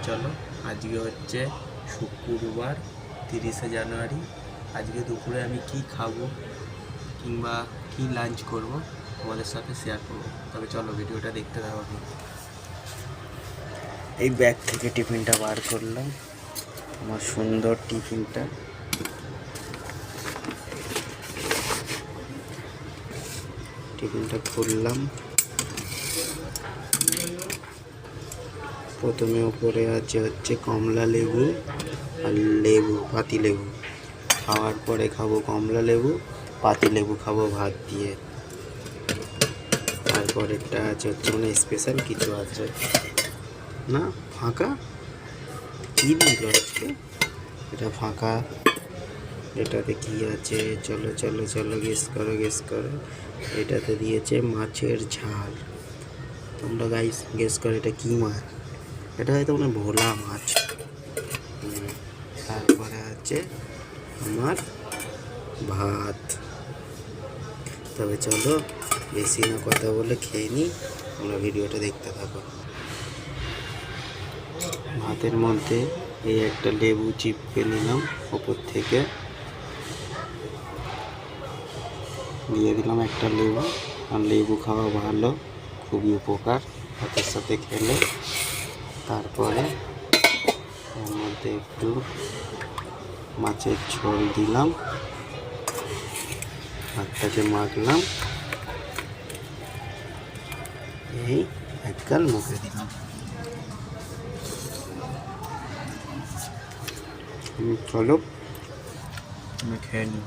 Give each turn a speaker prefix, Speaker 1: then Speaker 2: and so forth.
Speaker 1: চলো আজকে হচ্ছে শুক্রবার 30শে জানুয়ারি। আজকে দুপুরে আমি কি খাবো কিংবা কি লাঞ্চ করব তোমাদের সাথে শেয়ার করবো। তবে চলো ভিডিওটা দেখতে থাকো। এই ব্যাগ থেকে টিফিনটা বার করলাম, আমার সুন্দর টিফিনটা। টিফিনটা খুললাম, প্রথমে উপরে আছে হচ্ছে কমলা লেবু আর লেবু, পাতি লেবু। খাওয়ার পরে খাবো কমলা লেবু, পাতি লেবু খাবো ভাত দিয়ে। তারপরেরটা আছে হচ্ছে মানে স্পেশাল কিছু আছে না, ফাঁকা কী দিল আজকে, এটা ফাঁকা। এটাতে কি আছে চলো চলো চলো গেস করো গেস করো। এটাতে দিয়েছে মাছের ঝাল। তোমরা গাইস গেস করো এটা কি মাছ। এটা হয়তো মানে ভোলা মাছ। তারপরে আছে আমার ভাত। তবে চলো বেশি না কথা বলে খেয়ে নিই, তোমরা ভিডিওটা দেখতে থাকো। ভাতের মধ্যে এই একটা লেবু চিপকে নিলাম, ওপর থেকে দিয়ে দিলাম একটা লেবু। আর লেবু খাওয়া ভালো, খুবই উপকার ভাতের সাথে খেলে। তারপরে এর মধ্যে একটু মাছের ঝোল দিলাম, ভাতটাকে মাখলাম, এই একগাল মুখে দিলাম। চলো আমি খেয়ে নিই।